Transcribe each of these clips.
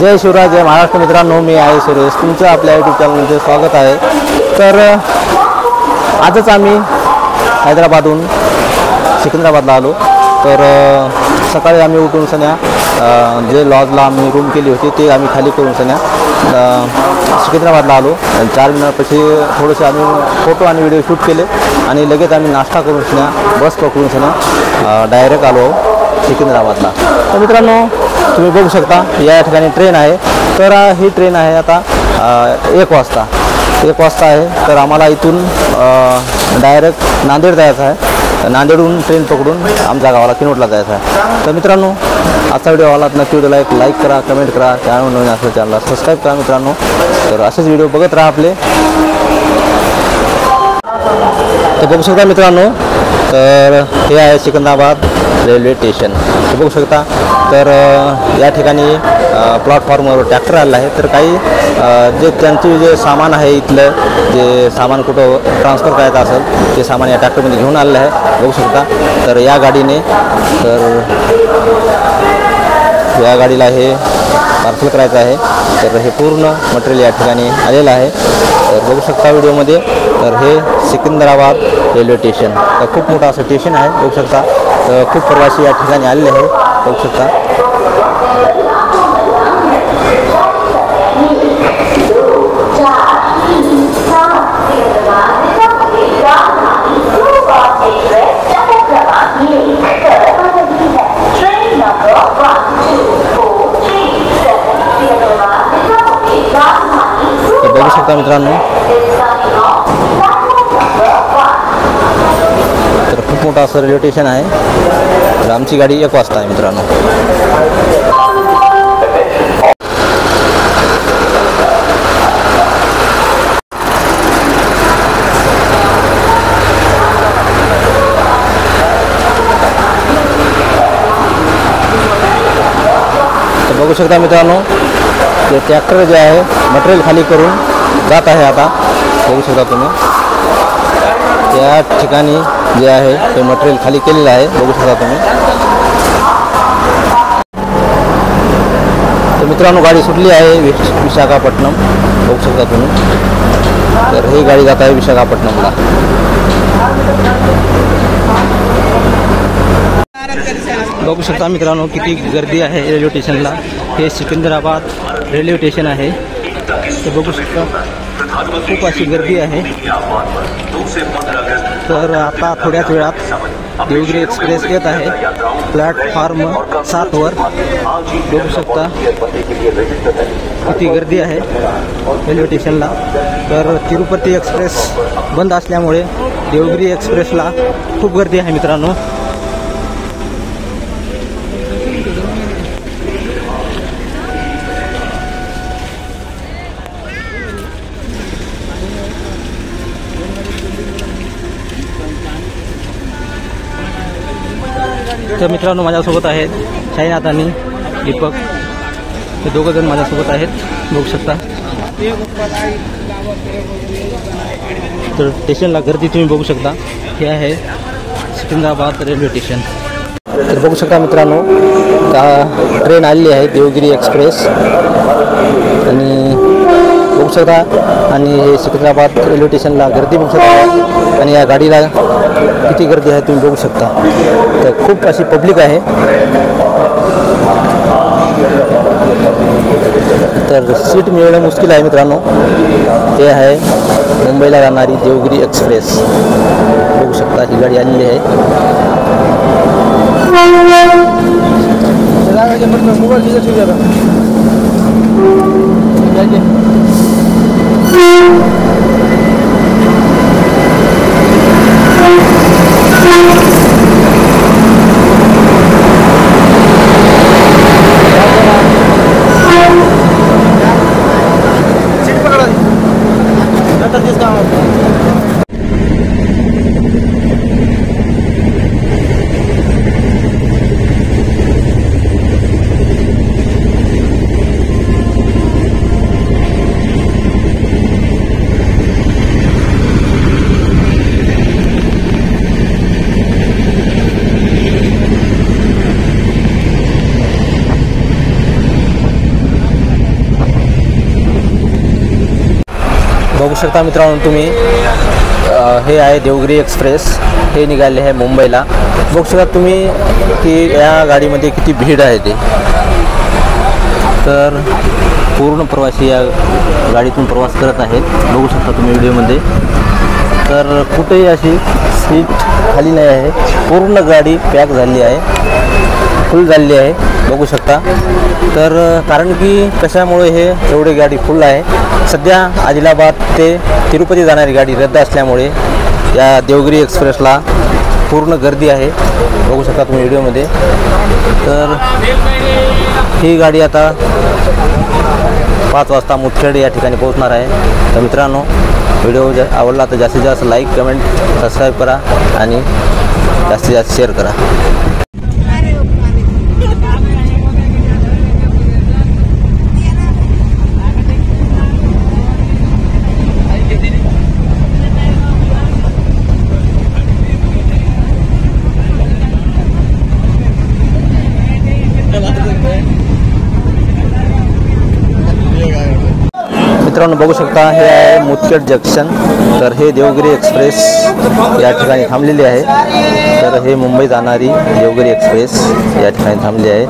जय शिवराज, जय महाराष्ट्र. मित्रांनो, मी आहे सुरेश, तुमचं आपल्या यूट्यूब चॅनलमध्ये स्वागत आहे. तर आजच आम्ही हैदराबादहून सिकंदराबादला आलो. तर सकाळी आम्ही उठून सन्या जे लॉजला आम्ही रूम केली होती ते आम्ही खाली करून सन्या सिकंदराबादला आलो. 4 मिनिटांपाशी थोडेसे आम्ही फोटो आणि व्हिडिओ शूट केले आणि लगेच आम्ही नाश्ता करून सन्या बस पकडून सन्या डायरेक्ट आलो सिकंदराबादला. तर मित्रांनो, तुम्ही बघू शकता या ठिकाणी ट्रेन आहे. तर ही ट्रेन आहे आता 1 वाजता आहे. तर आम्हाला इथून डायरेक्ट नांदेड जायचं आहे. नांदेडहून ट्रेन पकडून आमच्या गावाला किनवटला जायचं आहे. तर मित्रांनो, आजचा व्हिडिओ आवडला नक्की व्हिडिओला लाईक करा, कमेंट करा, चॅनल नवीन असेल चॅनलला सबस्क्राईब करा मित्रांनो. तर असेच व्हिडिओ बघत राहा आपले. तर बघू शकता मित्रांनो, तर हे आहे सिकंदराबाद रेल्वे स्टेशन. हे बघू शकता. तर या ठिकाणी प्लॅटफॉर्मवर ट्रॅक्टर आलेला आहे. तर काही जे त्यांचे जे सामान आहे, इथलं जे सामान कुठं ट्रान्सफर करायचं असेल ते सामान या ट्रॅक्टरमध्ये घेऊन आलेलं आहे. बघू शकता. तर या गाडीने या गाडीला हे पार्सल करायचं आहे. तर हे पूर्ण मटेरियल या ठिकाणी आलेलं आहे. तर बघू शकता व्हिडिओमध्ये. तर हे सिकंदराबाद रेल्वे स्टेशन, तर खूप मोठं असं स्टेशन आहे. बघू शकता. तर खूप प्रवासी या ठिकाणी आलेले आहे. बघू शकता. बघू शकता मित्रांनो. तर खूप मोठं असं रेल्वे स्टेशन आहे. तर आमची गाडी 1 वाजता आहे मित्रांनो. तर बघू शकता मित्रांनो, ते ट्रॅक्टर जे आहे मटेरियल खाली करून जात आहे आता. बघू शकता तुम्ही. त्या ठिकाणी जे आहे ते मटेरियल खाली केलेलं आहे. बघू शकता तुम्ही. तर मित्रांनो, गाडी सुटली आहे विशाखापट्टणम. बघू शकता तुम्ही. तर ही गाडी जात आहे विशाखापट्टणमला. बघू शकता मित्रांनो, किती गर्दी आहे रेल्वे स्टेशनला. हे सिकंदराबाद रेल्वे स्टेशन आहे. तर बघू शकता खूप अशी गर्दी आहे. तर आता थोड्याच वेळात देवगिरी एक्सप्रेस येत आहे प्लॅटफॉर्म 7 वर. बघू शकता किती गर्दी आहे रेल्वे स्टेशनला. तर तिरुपती एक्सप्रेस बंद असल्यामुळे देवगिरी एक्सप्रेसला खूप गर्दी आहे मित्रांनो. तर मित्रांनो, माझ्यासोबत आहेत साईनाथ आणि दीपक. हे दोघं जण माझ्यासोबत आहेत. बघू शकता. तर स्टेशनला गर्दी तुम्ही बघू शकता. हे आहे सिकंदराबाद रेल्वे स्टेशन. तर बघू शकता मित्रांनो, ट्रेन आलेली आहे देवगिरी एक्सप्रेस आणि बघू शकता. आणि हे सिकंदराबाद रेल्वे स्टेशनला गर्दी बघू शकता. आणि या गाडीला किती गर्दी आहे तुम्ही बघू शकता. तर खूप अशी पब्लिक आहे. तर सीट मिळणं मुश्किल आहे मित्रांनो. ते आहे मुंबईला जाणारी देवगिरी एक्सप्रेस. बघू शकता ही गाडी आलेली आहे. शकता मित्रांनो तुम्ही, हे आहे देवगिरी एक्सप्रेस, हे निघाले आहे मुंबईला। बघू शकता तुम्ही की या गाडीमध्ये किती भीड आहे ते। तर पूर्ण प्रवासी या गाडीतून प्रवास करत आहेत, बघू शकता तुम्ही व्हिडिओमध्ये। तर कुठेही अशी सीट खाली नाही आहे, पूर्ण गाडी पॅक झाली आहे, फुल झालेली आहे, बघू शकता। तर कारण की कशामुळे हे एवढी गाडी फुल आहे, सध्या आदिलाबाद ते तिरुपती जाणारी गाडी रद्द असल्यामुळे या देवगिरी एक्सप्रेसला पूर्ण गर्दी आहे, बघू शकता तुम्ही व्हिडिओमध्ये। तर ही गाडी आता 5 वाजता मुदखेड या ठिकाणी पोहोचणार आहे। तर मित्रांनो, व्हिडिओ आवडला तर जास्तीत जास्त लाईक, कमेंट, सबस्क्राईब करा आणि जास्तीत जास्त शेअर करा। मित्रांनो बघू शकता, हे आहे मुदखेड जंक्शन। तर हे देवगिरी एक्सप्रेस या ठिकाणी थांबलेली आहे। तर हे मुंबई जाणारी देवगिरी एक्सप्रेस या ठिकाणी थांबली आहे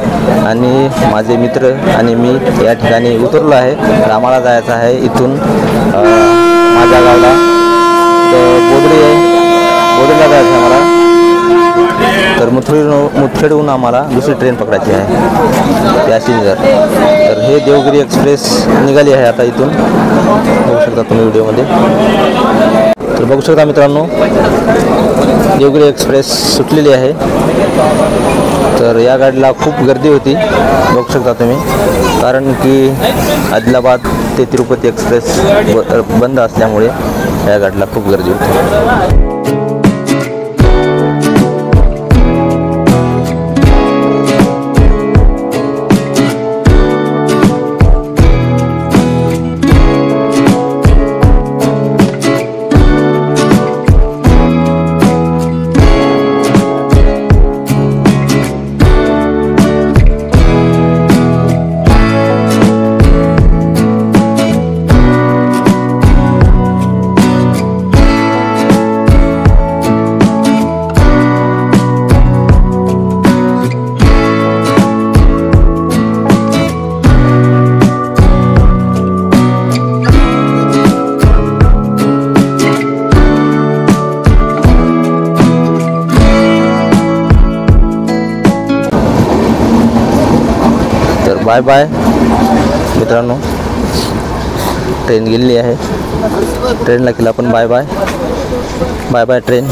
आणि माझे मित्र आणि मी या ठिकाणी उतरलो आहे। तर आम्हाला जायचं आहे इथून माझ्या गावाला, तर बोदरीला जायचं आहे आम्हाला। तर मुदखेडहून आम्हाला दुसरी ट्रेन पकडायची आहे पॅसेंजर। तर हे देवगिरी एक्सप्रेस निघाली आहे आता इथून, बघू शकता तुम्ही व्हिडिओमध्ये। तर बघू शकता मित्रांनो, देवगिरी एक्सप्रेस सुटलेली आहे। तर या गाडीला खूप गर्दी होती, बघू शकता तुम्ही, कारण की आदिलाबाद ते तिरुपती एक्सप्रेस बंद असल्यामुळे या गाडीला खूप गर्दी होती। बाय बाय मित्रांनो, ट्रेन गेलेली आहे, ट्रेनला केला आपण bye bye, bye bye train.